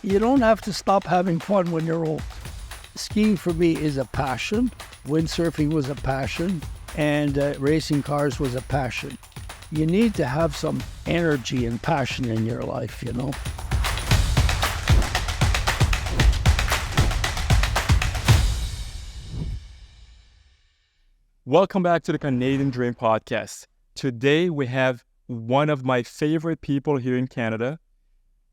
You don't have to stop having fun when you're old. Skiing for me is a passion. Windsurfing was a passion. And racing cars was a passion. You need to have some energy and passion in your life, you know. Welcome back to the Canadian Dream Podcast. Today we have one of my favorite people here in Canada,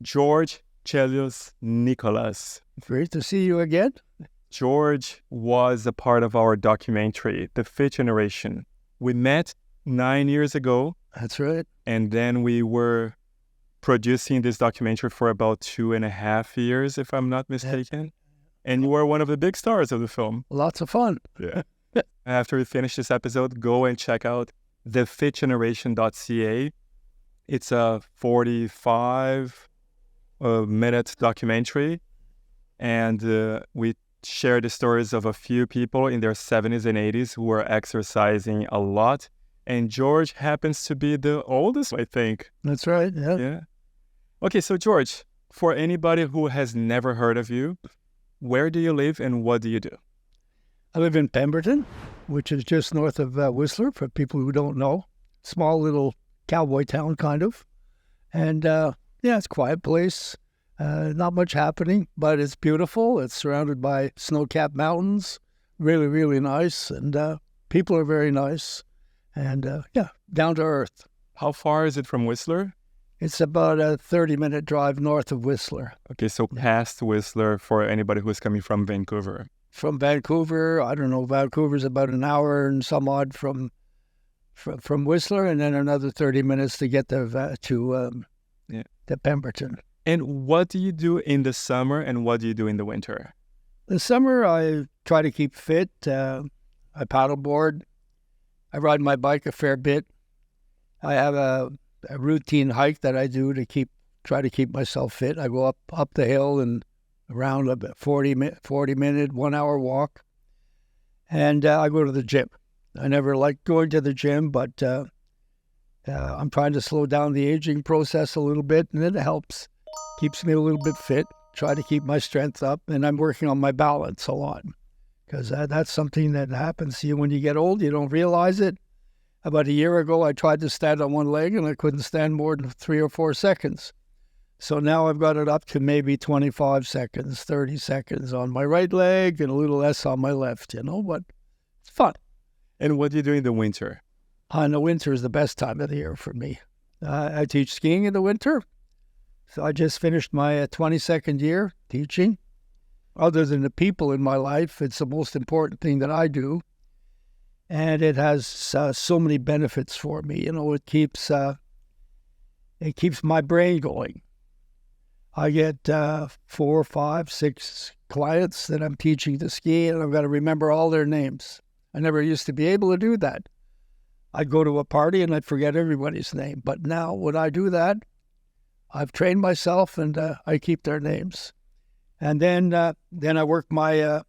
George Tjelios-Nicholas. Great to see you again. George was a part of our documentary, The Fifth Generation. We met 9 years ago. That's right. And then we were producing this documentary for about 2.5 years, if I'm not mistaken. And you were one of the big stars of the film. Lots of fun. Yeah. After we finish this episode, go and check out thefifthgeneration.ca. It's a 45-minute documentary. And we share the stories of a few people in their 70s and 80s who are exercising a lot. And George happens to be the oldest, I think. That's right, yeah. Yeah. Okay, so George, for anybody who has never heard of you, where do you live and what do you do? I live in Pemberton, which is just north of Whistler, for people who don't know. Small little cowboy town, kind of. And, it's a quiet place. Not much happening, but it's beautiful. It's surrounded by snow-capped mountains. Really, really nice. And people are very nice. And, down to earth. How far is it from Whistler? It's about a 30-minute drive north of Whistler. Okay, so past Whistler for anybody who's coming from Vancouver. From Vancouver, I don't know, Vancouver's about an hour and some odd from Whistler, and then another 30 minutes to get to Pemberton. And what do you do in the summer and what do you do in the winter? The summer, I try to keep fit. I paddleboard. I ride my bike a fair bit. I have a routine hike that I do to try to keep myself fit. I go up the hill and around a 40-minute, 1 hour walk. And I go to the gym. I never liked going to the gym, but I'm trying to slow down the aging process a little bit, and it helps. Keeps me a little bit fit, try to keep my strength up, and I'm working on my balance a lot because that's something that happens to you when you get old. You don't realize it. About a year ago, I tried to stand on one leg, and I couldn't stand more than 3 or 4 seconds. So now I've got it up to maybe 25 seconds, 30 seconds on my right leg and a little less on my left, but it's fun. And what do you do in the winter? In the winter is the best time of the year for me. I teach skiing in the winter. So I just finished my 22nd year teaching. Other than the people in my life, it's the most important thing that I do. And it has so many benefits for me. It keeps my brain going. I get 4, 5, 6 clients that I'm teaching to ski, and I've got to remember all their names. I never used to be able to do that. I'd go to a party and I'd forget everybody's name. But now when I do that, I've trained myself and I keep their names. And then I work my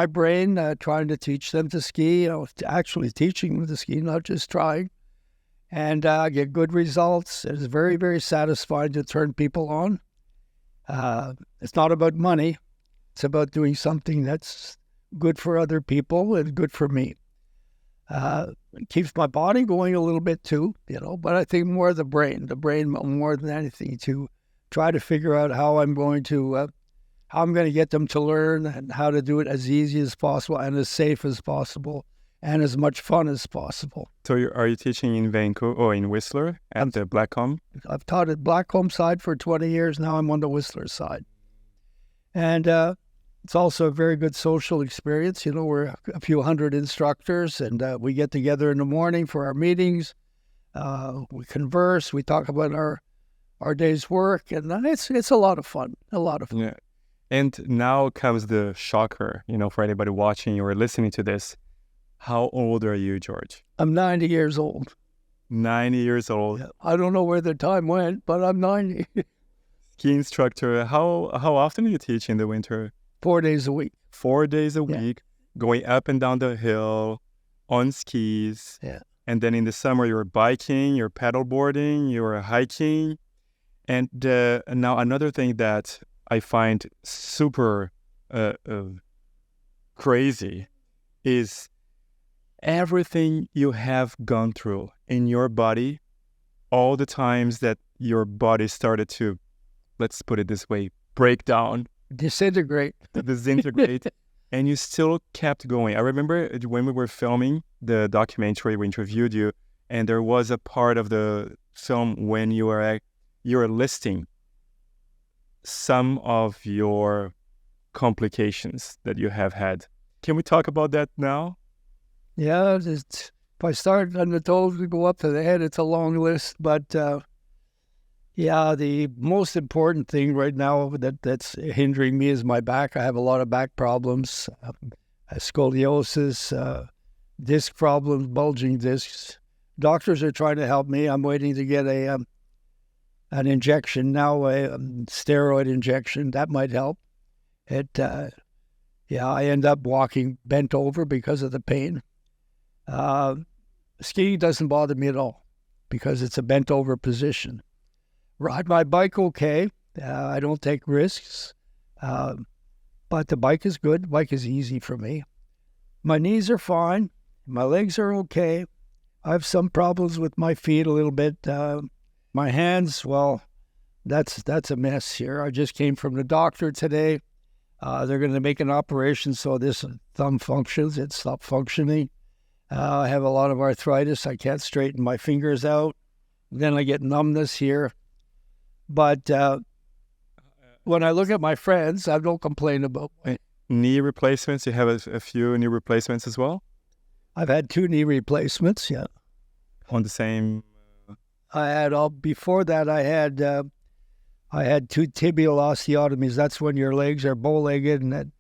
brain trying to teach them to ski, actually teaching them to ski, not just trying. And I get good results. It's very, very satisfying to turn people on. It's not about money. It's about doing something that's good for other people and good for me. It keeps my body going a little bit too, but I think more the brain more than anything, to try to figure out how I'm going to get them to learn and how to do it as easy as possible and as safe as possible and as much fun as possible. So are you teaching in Vancouver or in Whistler at the Blackcomb? I've taught at Blackcomb side for 20 years. Now I'm on the Whistler side. And it's also a very good social experience. We're a few hundred instructors, and we get together in the morning for our meetings. We converse. We talk about our day's work, and it's a lot of fun. Yeah. And now comes the shocker, for anybody watching or listening to this. How old are you, George? I'm 90 years old. 90 years old. Yeah. I don't know where the time went, but I'm 90. Ski instructor. How often do you teach in the winter? 4 days a week. 4 days a week, going up and down the hill on skis. Yeah. And then in the summer, you're biking, you're paddleboarding, you're hiking. And now another thing that I find super crazy is everything you have gone through in your body, all the times that your body started to, let's put it this way, break down, disintegrate, and you still kept going. I remember when we were filming the documentary, we interviewed you, and there was a part of the film when you were listing some of your complications that you have had. Can we talk about that now? Yeah, if I start on the toes, we go up to the head. It's a long list, but yeah, the most important thing right now that's hindering me is my back. I have a lot of back problems, scoliosis, disc problems, bulging discs. Doctors are trying to help me. I'm waiting to get an injection now, a steroid injection. That might help. I end up walking bent over because of the pain. Skiing doesn't bother me at all because it's a bent over position. Ride my bike okay. I don't take risks, but the bike is good. The bike is easy for me. My knees are fine. My legs are okay. I have some problems with my feet a little bit. My hands, well, that's a mess here. I just came from the doctor today. They're going to make an operation so this thumb functions. It stopped functioning. I have a lot of arthritis. I can't straighten my fingers out. Then I get numbness here. But when I look at my friends, I don't complain about my knee replacements. You have a few knee replacements as well? I've had 2 knee replacements, yeah. On the same... I had before that, I had 2 tibial osteotomies. That's when your legs are bow-legged and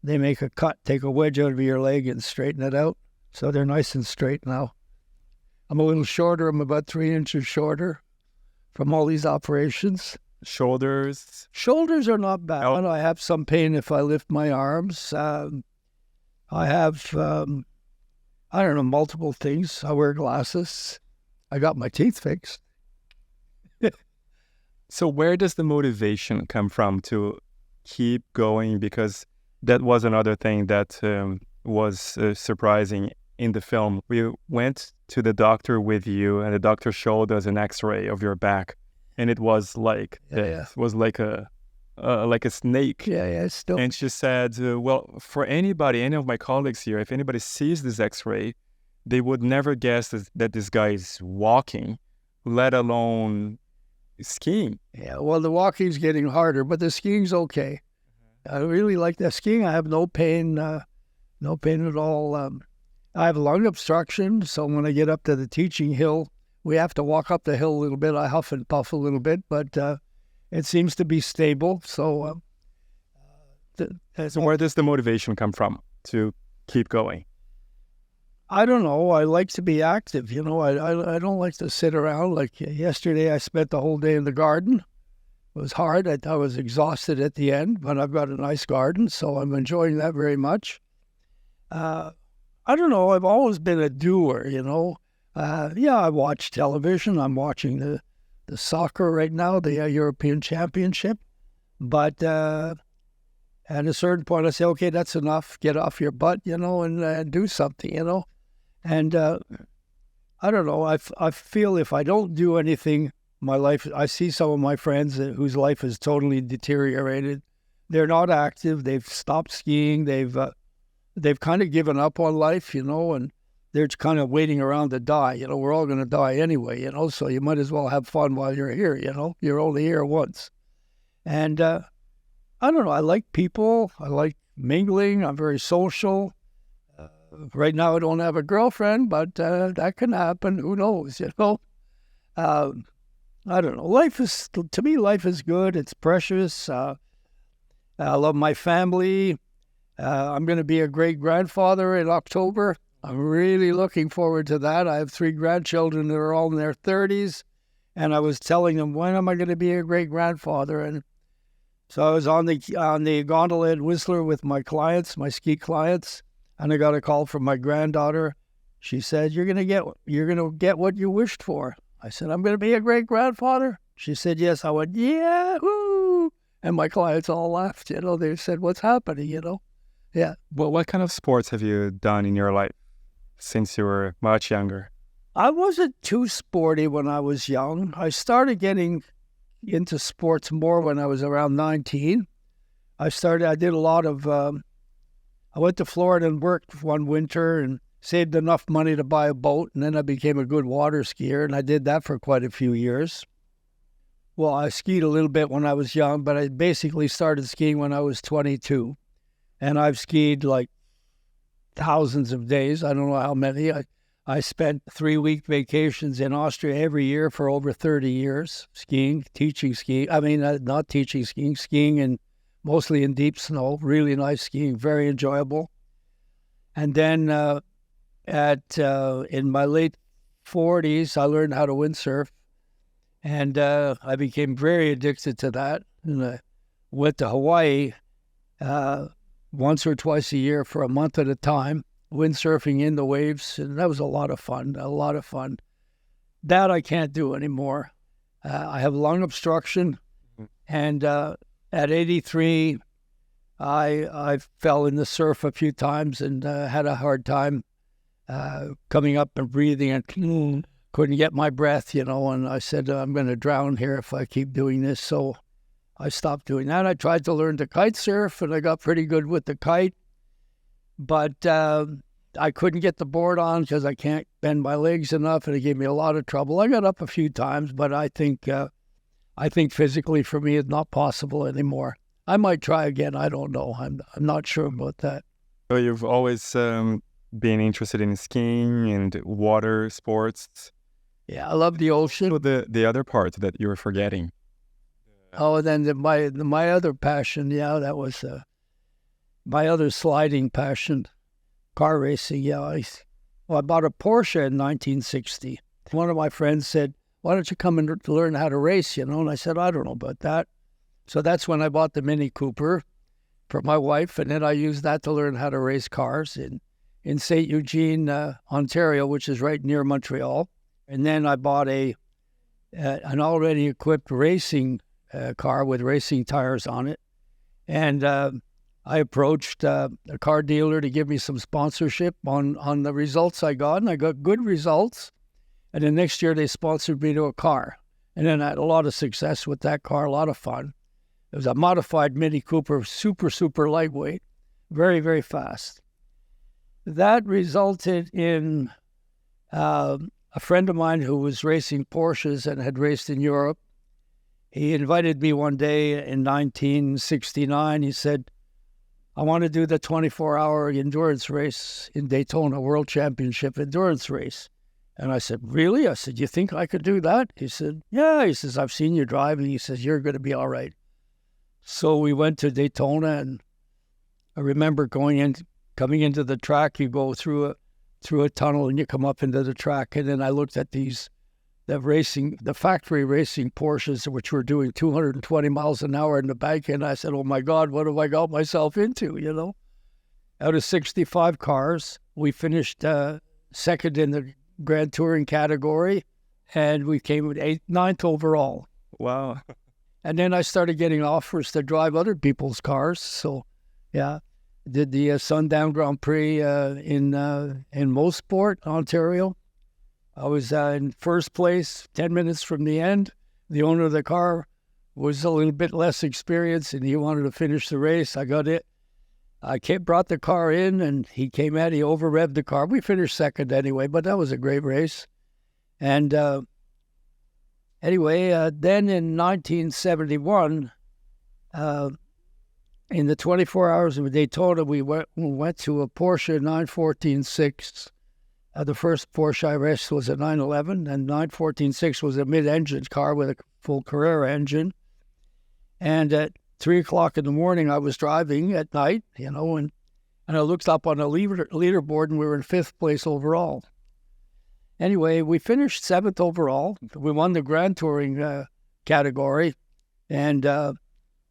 they make a cut, take a wedge out of your leg and straighten it out. So they're nice and straight now. I'm a little shorter. I'm about 3 inches shorter from all these operations. Shoulders? Shoulders are not bad. Oh. I have some pain if I lift my arms. I have, I don't know, multiple things. I wear glasses. I got my teeth fixed. So where does the motivation come from to keep going? Because that was another thing that was surprising in the film. We went to the doctor with you, and the doctor showed us an X-ray of your back, and it was like it was like a snake. Yeah, still. And she said, "Well, for anybody, any of my colleagues here, if anybody sees this X-ray, they would never guess that this guy is walking, let alone skiing." Yeah, well, the walking's getting harder, but the skiing's okay. I really like the skiing. I have no pain at all. I have lung obstruction, so when I get up to the teaching hill, we have to walk up the hill a little bit. I huff and puff a little bit, but it seems to be stable. So, so where does the motivation come from to keep going? I don't know. I like to be active. You know, I don't like to sit around. Like yesterday, I spent the whole day in the garden. It was hard. I was exhausted at the end, but I've got a nice garden, so I'm enjoying that very much. I don't know. I've always been a doer, you know. I watch television. I'm watching the soccer right now, the European Championship. But at a certain point, I say, okay, that's enough. Get off your butt, you know, and do something, you know. And I don't know. I feel if I don't do anything, my life, I see some of my friends whose life has totally deteriorated. They're not active. They've stopped skiing. They've kind of given up on life, you know, and they're kind of waiting around to die. You know, we're all going to die anyway, you know, so you might as well have fun while you're here, you know. You're only here once. And I don't know. I like people. I like mingling. I'm very social. Right now I don't have a girlfriend, but that can happen. Who knows, you know. I don't know. To me, life is good. It's precious. I love my family. I'm going to be a great-grandfather in October. I'm really looking forward to that. I have 3 grandchildren that are all in their 30s, and I was telling them, when am I going to be a great-grandfather? And so I was on the gondola at Whistler with my clients, my ski clients, and I got a call from my granddaughter. She said, "You're going to get what you wished for." I said, "I'm going to be a great-grandfather?" She said, "Yes." I went, "Yahoo!" And my clients all laughed, they said, what's happening, Yeah. Well, what kind of sports have you done in your life since you were much younger? I wasn't too sporty when I was young. I started getting into sports more when I was around 19. I did a lot of, I went to Florida and worked one winter and saved enough money to buy a boat, and then I became a good water skier, and I did that for quite a few years. Well, I skied a little bit when I was young, but I basically started skiing when I was 22. And I've skied like thousands of days. I don't know how many. I spent 3-week vacations in Austria every year for over 30 years, teaching skiing. I mean, not teaching skiing, skiing and mostly in deep snow. Really nice skiing, very enjoyable. And then in my late 40s, I learned how to windsurf. And I became very addicted to that. And I went to Hawaii once or twice a year for a month at a time, windsurfing in the waves. And that was a lot of fun. That I can't do anymore. I have lung obstruction. And at 83, I fell in the surf a few times and had a hard time coming up and breathing and couldn't get my breath, and I said, I'm going to drown here if I keep doing this. So I stopped doing that. I tried to learn to kite surf, and I got pretty good with the kite. But I couldn't get the board on because I can't bend my legs enough, and it gave me a lot of trouble. I got up a few times, but I think physically for me it's not possible anymore. I might try again. I don't know. I'm not sure about that. So you've always been interested in skiing and water sports. Yeah, I love the ocean. So the other part that you were forgetting. Oh, and then my other passion, that was my other sliding passion, car racing. Yeah, I bought a Porsche in 1960. One of my friends said, why don't you come and learn how to race, And I said, I don't know about that. So that's when I bought the Mini Cooper for my wife, and then I used that to learn how to race cars in St. Eugene, Ontario, which is right near Montreal. And then I bought an already equipped racing car with racing tires on it. And I approached a car dealer to give me some sponsorship on the results I got, and I got good results. And then next year they sponsored me to a car. And then I had a lot of success with that car, a lot of fun. It was a modified Mini Cooper, super, super lightweight, very, very fast. That resulted in a friend of mine who was racing Porsches and had raced in Europe. He invited me one day in 1969. He said, I want to do the 24-hour endurance race in Daytona, World Championship endurance race. And I said, really? I said, you think I could do that? He said, yeah. He says, I've seen you driving. He says, you're going to be all right. So we went to Daytona, and I remember coming into the track. You go through a tunnel and you come up into the track. And then I looked at the factory racing Porsches, which were doing 220 miles an hour in the back. And I said, oh my God, what have I got myself into, Out of 65 cars, we finished second in the Grand Touring category, and we came ninth overall. Wow. And then I started getting offers to drive other people's cars. So, yeah, did the Sundown Grand Prix in Mosport, Ontario. I was in first place, 10 minutes from the end. The owner of the car was a little bit less experienced, and he wanted to finish the race. I got it. I brought the car in, and he came out. He over-revved the car. We finished second anyway, but that was a great race. And anyway, then in 1971, in the 24 hours of Daytona, we went to a Porsche 914-6. The first Porsche I raced was a 911, and 914-6 was a mid-engine car with a full Carrera engine. And at 3 o'clock in the morning, I was driving at night, and I looked up on a leaderboard, and we were in 5th place overall. Anyway, we finished 7th overall. We won the Grand Touring category, and that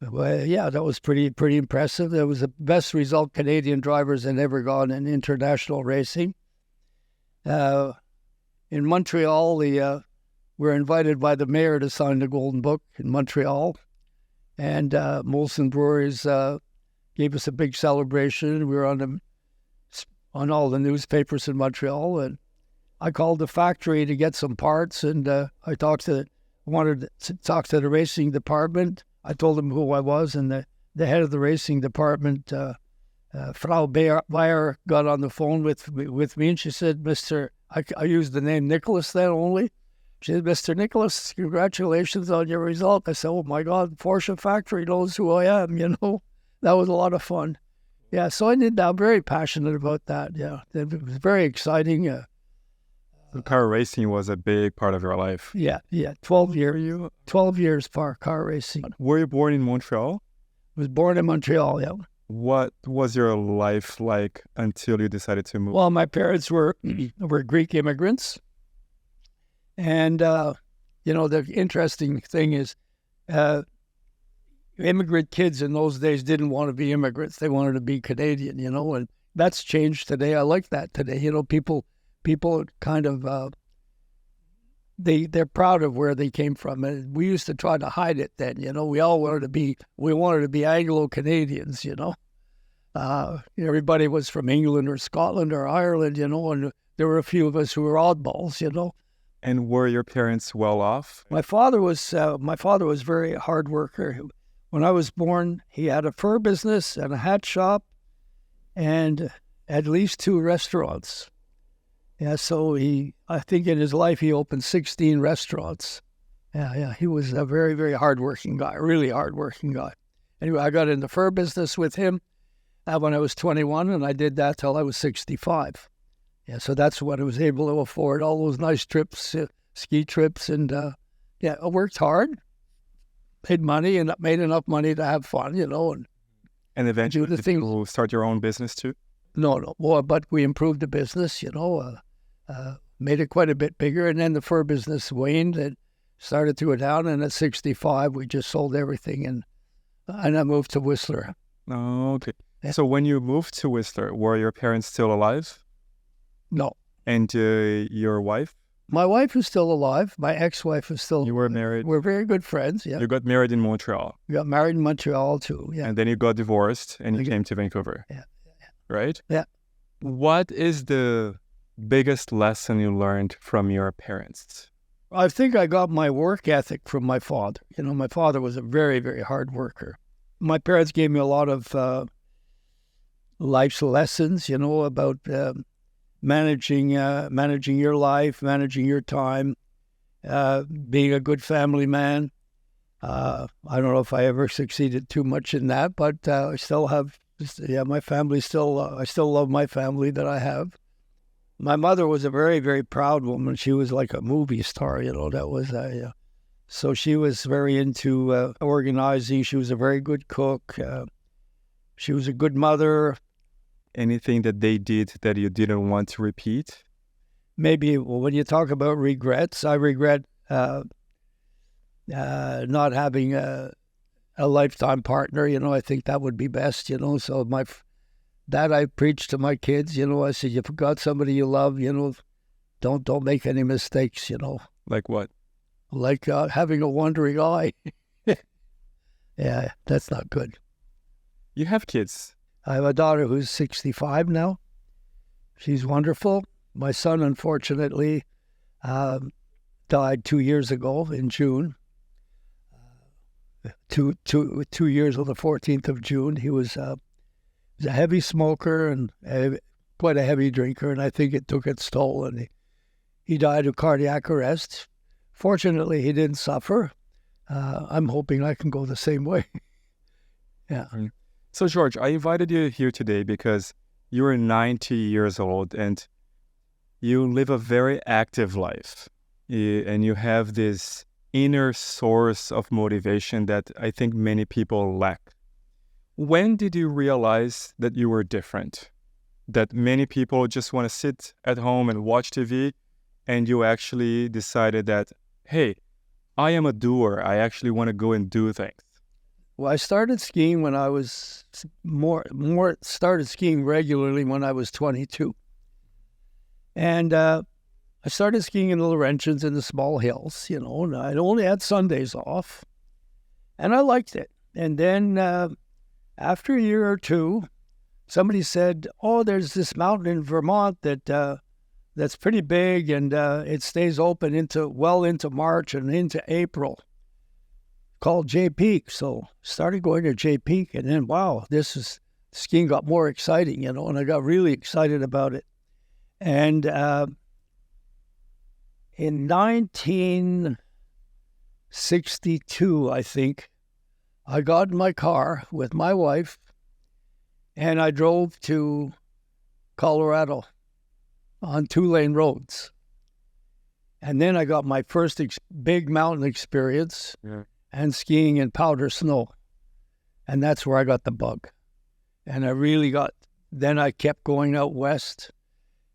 was pretty impressive. It was the best result Canadian drivers had ever gotten in international racing. In Montreal, we were invited by the mayor to sign the Golden Book in Montreal. And Molson Breweries gave us a big celebration. We were on all the newspapers in Montreal, and I called the factory to get some parts, and I wanted to talk to the racing department. I told them who I was, and the head of the racing department, Frau Bayer, got on the phone with me, and she said, I used the name Nicholas then only. She said, Mr. Nicholas, congratulations on your result. I said, oh my God, Porsche factory knows who I am, That was a lot of fun. Yeah, so I did that. I'm very passionate about that, yeah. It was very exciting. So car racing was a big part of your life. Yeah, 12 years for car racing. Were you born in Montreal? I was born in Montreal, yeah. What was your life like until you decided to move? Well, my parents were Greek immigrants. And, the interesting thing is immigrant kids in those days didn't want to be immigrants. They wanted to be Canadian, and that's changed today. I like that today. People kind of, they're proud of where they came from. And we used to try to hide it then, we all wanted to be Anglo-Canadians, everybody was from England or Scotland or Ireland, and there were a few of us who were oddballs, And were your parents well off? My father was very hard worker. When I was born, he had a fur business and a hat shop and at least 2 restaurants. Yeah, so I think in his life he opened 16 restaurants. Yeah, he was a very, very hardworking guy, really hardworking guy. Anyway, I got in the fur business with him when I was 21, and I did that till I was 65. Yeah, so that's what I was able to afford, all those nice trips, ski trips, and I worked hard, paid money, and made enough money to have fun, And eventually, did you start your own business too? No, well, but we improved the business, made it quite a bit bigger, and then the fur business waned and started to go down, and at 65, we just sold everything, and I moved to Whistler. Oh, okay. Yeah. So when you moved to Whistler, were your parents still alive? No. And your wife? My wife is still alive. My ex-wife is still... You were married? We're very good friends, yeah. You got married in Montreal? We got married in Montreal, too, yeah. And then you got divorced and you came to Vancouver? Yeah. Right? Yeah. What is the biggest lesson you learned from your parents? I think I got my work ethic from my father. My father was a very, very hard worker. My parents gave me a lot of life's lessons, about... managing your life, managing your time, being a good family man. I don't know if I ever succeeded too much in that, but I still have, my family still, I still love my family that I have. My mother was a very, very proud woman. She was like a movie star, that was, so she was very into organizing. She was a very good cook. She was a good mother. Anything that they did that you didn't want to repeat? Maybe, well, when you talk about regrets, I regret not having a lifetime partner. I think that would be best, So that I preach to my kids, I said, you've got somebody you love, don't make any mistakes, Like what? Like having a wandering eye. Yeah, that's not good. You have kids. I have a daughter who's 65 now. She's wonderful. My son, unfortunately, died 2 years ago in June. 2 years on the 14th of June. He was a heavy smoker and quite a heavy drinker, and I think it took its toll, and he died of cardiac arrest. Fortunately, he didn't suffer. I'm hoping I can go the same way. Yeah. So, George, I invited you here today because you're 90 years old and you live a very active life. And you have this inner source of motivation that I think many people lack. When did you realize that you were different? That many people just want to sit at home and watch TV, and you actually decided that, hey, I am a doer. I actually want to go and do things. Well, I started skiing when I was started skiing regularly when I was 22. And I started skiing in the Laurentians in the small hills, and I only had Sundays off. And I liked it. And then after a year or two, somebody said, "Oh, there's this mountain in Vermont that's pretty big, and it stays open into March and into April, called J Peak." So started going to J Peak, and then wow, skiing got more exciting, and I got really excited about it. And in 1962, I think, I got in my car with my wife, and I drove to Colorado on 2-lane roads. And then I got my first big mountain experience and skiing in powder snow. And that's where I got the bug. And then I kept going out west.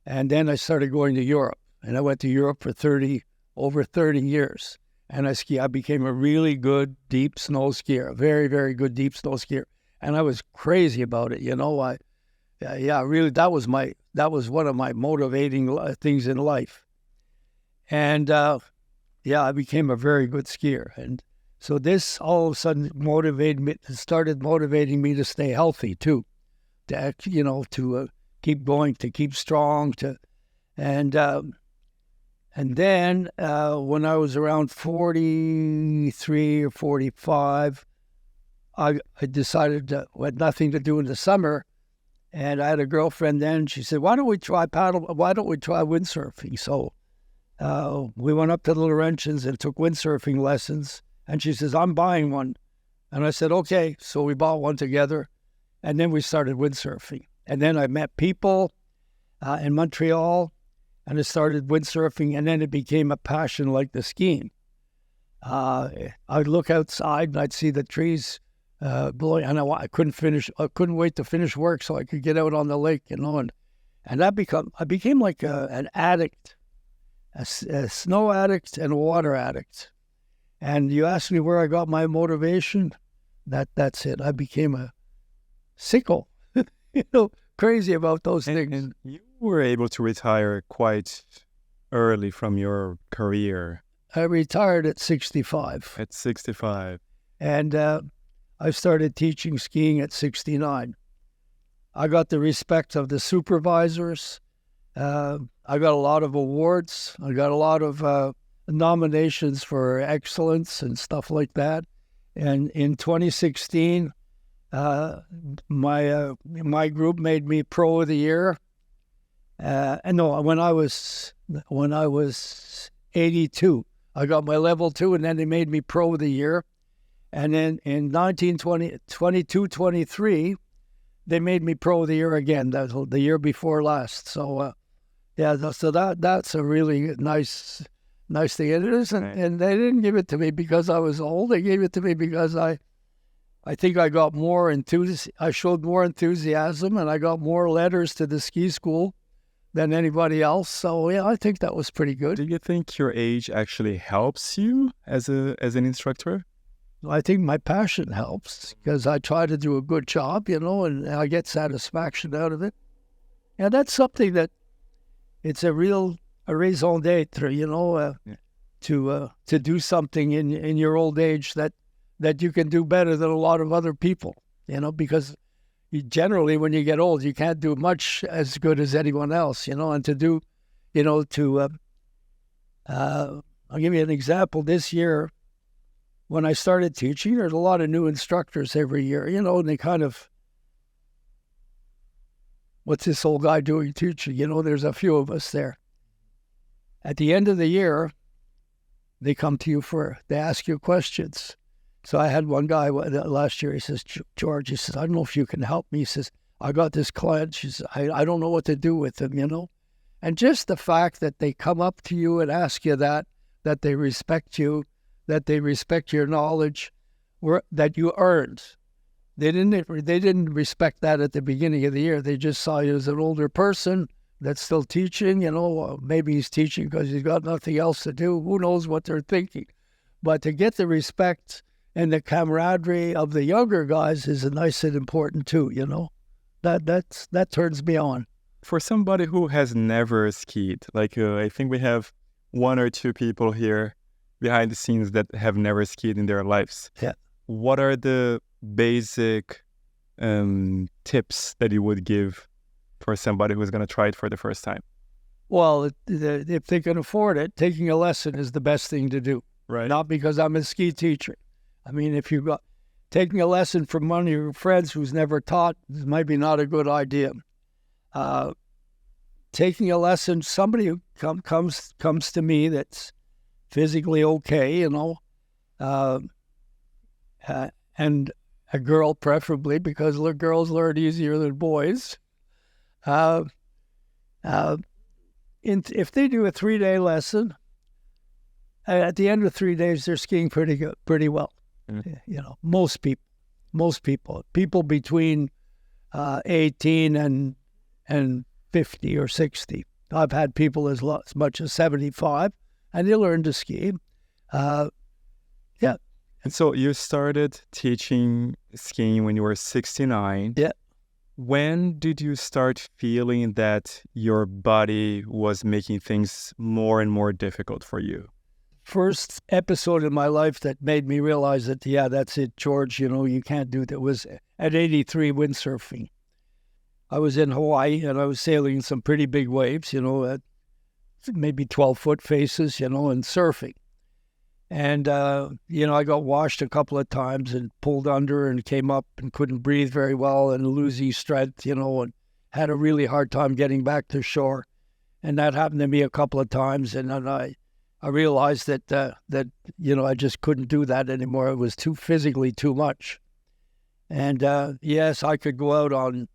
And then I started going to Europe. And I went to Europe for over 30 years. And I became a really good deep snow skier, a very, very good deep snow skier. And I was crazy about it, really, that was one of my motivating things in life. And I became a very good skier. And so this all of a sudden started motivating me to stay healthy too, to keep going, to keep strong, and then when I was around 43 or 45, I decided I had nothing to do in the summer. And I had a girlfriend then. She said, why don't we try windsurfing? So we went up to the Laurentians and took windsurfing lessons. And she says, I'm buying one. And I said, okay. So we bought one together. And then we started windsurfing. And then I met people in Montreal, and I started windsurfing. And then it became a passion like the skiing. I'd look outside and I'd see the trees blowing, and I couldn't wait to finish work so I could get out on the lake, and I became like an addict, a snow addict and a water addict. And you asked me where I got my motivation. That's it. I became a sicko, crazy about those things. And you were able to retire quite early from your career. I retired at 65. At 65. And I started teaching skiing at 69. I got the respect of the supervisors. I got a lot of awards. I got a lot of nominations for excellence and stuff like that. And in 2016, my group made me Pro of the Year. When I was 82, I got my level 2, and then they made me Pro of the Year. And then in 22-23, they made me Pro of the Year again. That was the year before last. So, that's a really nice thing. And it isn't, and they didn't give it to me because I was old. They gave it to me because I think I got more I showed more enthusiasm, and I got more letters to the ski school than anybody else. So yeah, I think that was pretty good. Do you think your age actually helps you as an instructor? I think my passion helps because I try to do a good job, and I get satisfaction out of it. And that's something that it's a raison d'etre, to do something in your old age that you can do better than a lot of other people, because generally when you get old, you can't do much as good as anyone else, and to do, I'll give you an example. This year, when I started teaching, there's a lot of new instructors every year, and they kind of, what's this old guy doing teaching? There's a few of us there. At the end of the year, they come to you they ask you questions. So I had one guy last year, he says, George, he says, I don't know if you can help me. He says, I got this client, she says, I don't know what to do with him, And just the fact that they come up to you and ask you that they respect you, that they respect your knowledge, that you earned. They didn't respect that at the beginning of the year. They just saw you as an older person that's still teaching. Maybe he's teaching because he's got nothing else to do. Who knows what they're thinking? But to get the respect and the camaraderie of the younger guys is nice and important too. That turns me on. For somebody who has never skied, I think we have one or two people here behind the scenes that have never skied in their lives. Yeah. what are the basic tips that you would give for somebody who's going to try it for the first time? Well, if they can afford it, taking a lesson is the best thing to do. Right. Not because I'm a ski teacher. I mean, if you got taking a lesson from one of your friends who's never taught, this might be not a good idea. Taking a lesson, somebody who comes to me that's physically okay, and a girl preferably, because girls learn easier than boys. If they do a 3-day lesson, at the end of 3 days, they're skiing pretty well. Mm-hmm. Most people between 18 and 50 or 60. I've had people as much as 75, and they learn to ski. Yeah. And so you started teaching skiing when you were 69. Yeah. When did you start feeling that your body was making things more and more difficult for you? First episode in my life that made me realize that, yeah, that's it, George, you can't do that, was at 83 windsurfing. I was in Hawaii and I was sailing some pretty big waves, at maybe 12-foot faces, and surfing. And, I got washed a couple of times and pulled under and came up and couldn't breathe very well and losing strength, and had a really hard time getting back to shore. And that happened to me a couple of times. And then I realized that I just couldn't do that anymore. It was physically too much. And, yes, I could go out on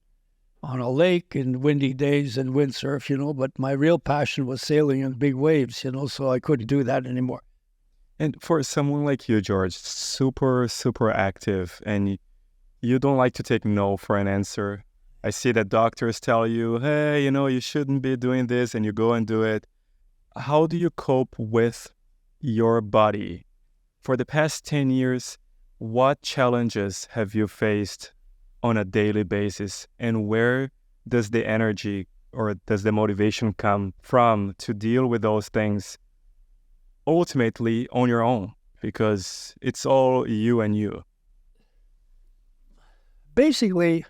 a lake in windy days and windsurf, but my real passion was sailing in big waves, so I couldn't do that anymore. And for someone like you, George, super, super active, and you don't like to take no for an answer. I see that doctors tell you, hey, you shouldn't be doing this, and you go and do it. How do you cope with your body? For the past 10 years, what challenges have you faced on a daily basis, and where does the energy or does the motivation come from to deal with those things ultimately on your own, because it's all you and you? Basically,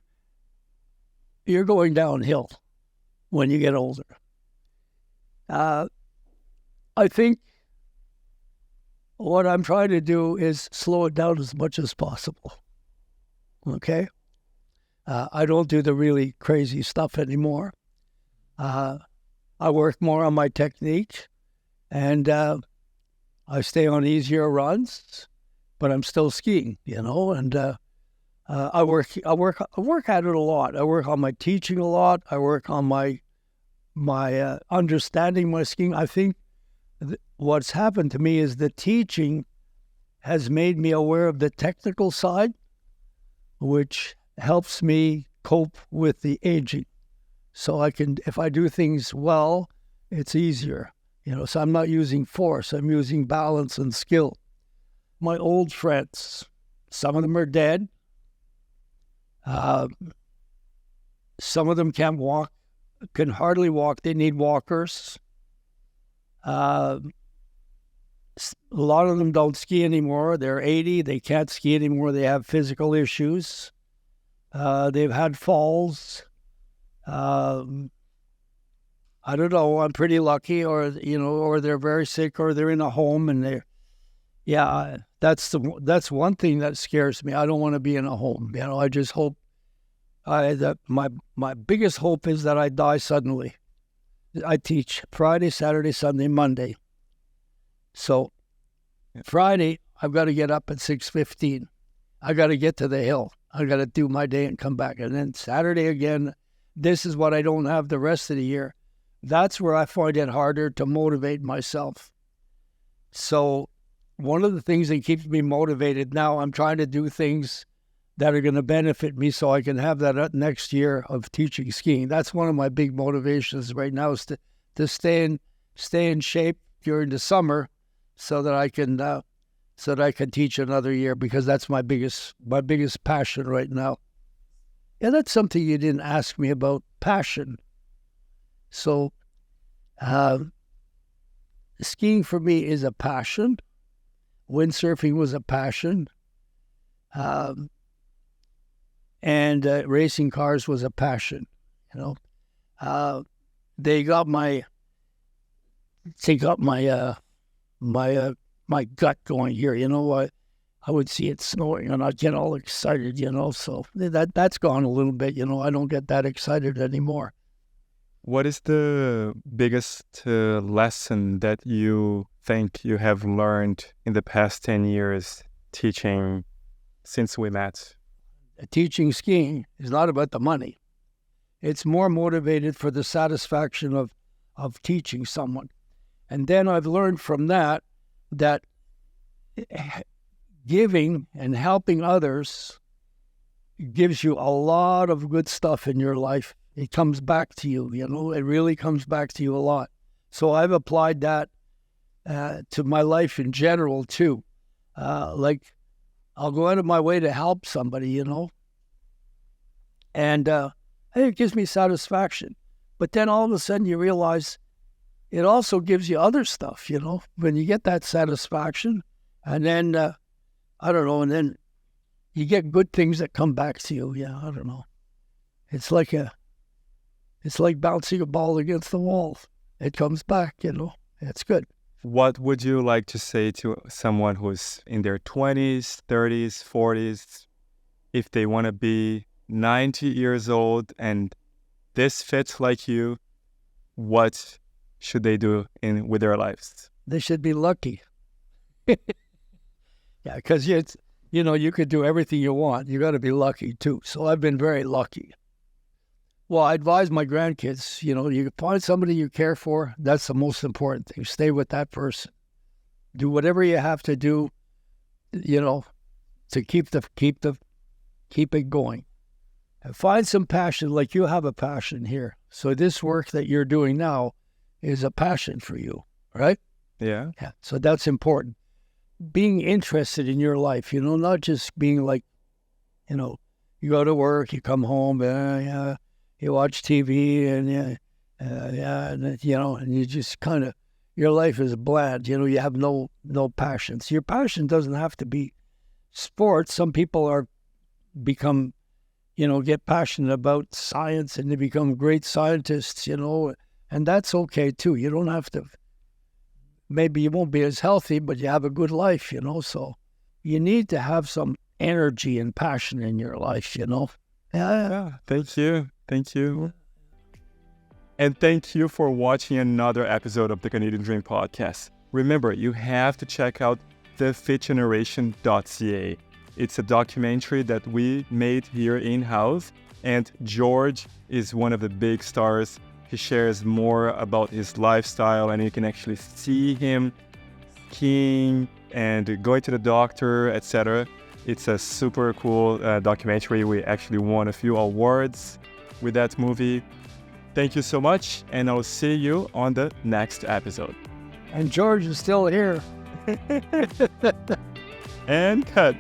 you're going downhill when you get older. I think what I'm trying to do is slow it down as much as possible. Okay? I don't do the really crazy stuff anymore. I work more on my technique, and I stay on easier runs, but I'm still skiing, and I work at it a lot. I work on my teaching a lot. I work on my understanding my skiing. I think what's happened to me is the teaching has made me aware of the technical side, which helps me cope with the aging. So if I do things well, it's easier. So I'm not using force, I'm using balance and skill. My old friends, some of them are dead. Some of them can't walk, can hardly walk. They need walkers. A lot of them don't ski anymore. They're 80, they can't ski anymore. They have physical issues. They've had falls. I don't know, I'm pretty lucky, or they're very sick, or they're in a home, and that's one thing that scares me. I don't want to be in a home. I just hope that my biggest hope is that I die suddenly. I teach Friday, Saturday, Sunday, Monday. So Friday, I've got to get up at 6:15. I got to get to the hill. I got to do my day and come back. And then Saturday again, this is what I don't have the rest of the year. That's where I find it harder to motivate myself. So one of the things that keeps me motivated now, I'm trying to do things that are going to benefit me so I can have that next year of teaching skiing. That's one of my big motivations right now, is to stay in shape during the summer so that I can teach another year, because that's my biggest passion right now. Yeah, that's something you didn't ask me about, passion. So skiing for me is a passion. Windsurfing was a passion. And racing cars was a passion, you know. They got my my gut going here. You know, I would see it snowing and I'd get all excited, you know. So that's gone a little bit, you know. I don't get that excited anymore. What is the biggest lesson that you think you have learned in the past 10 years teaching since we met? Teaching skiing is not about the money. It's more motivated for the satisfaction of teaching someone. And then I've learned from that giving and helping others gives you a lot of good stuff in your life. It comes back to you, you know. It really comes back to you a lot. So I've applied that to my life in general too. Like I'll go out of my way to help somebody, you know. And it gives me satisfaction. But then all of a sudden you realize it also gives you other stuff, you know, when you get that satisfaction. And then, I don't know, and then you get good things that come back to you. Yeah, I don't know. It's like bouncing a ball against the wall. It comes back, you know. It's good. What would you like to say to someone who's in their 20s, 30s, 40s, if they want to be 90 years old and this fits like you, what should they do with their lives? They should be lucky. Yeah, because you know, you could do everything you want. You got to be lucky too. So I've been very lucky. Well, I advise my grandkids, you know, you find somebody you care for. That's the most important thing. Stay with that person. Do whatever you have to do, you know, to keep it going. And find some passion, like you have a passion here. So this work that you're doing now is a passion for you, right? Yeah. Yeah. So that's important. Being interested in your life, you know, not just being like, you know, you go to work, you come home, you watch TV, and and you know, and you just kind of, your life is bland. You know, you have no passions. Your passion doesn't have to be sports. Some people become, you know, get passionate about science and they become great scientists, you know, and that's okay too. You don't have to, maybe you won't be as healthy, but you have a good life, you know, so you need to have some energy and passion in your life, you know. Yeah. Thank you. Thank you. And thank you for watching another episode of the Canadian Dream Podcast. Remember, you have to check out thefitgeneration.ca. It's a documentary that we made here in-house, and George is one of the big stars. He shares more about his lifestyle, and you can actually see him skiing and going to the doctor, etc. It's a super cool documentary. We actually won a few awards with that movie. Thank you so much, and I'll see you on the next episode. And George is still here. And cut.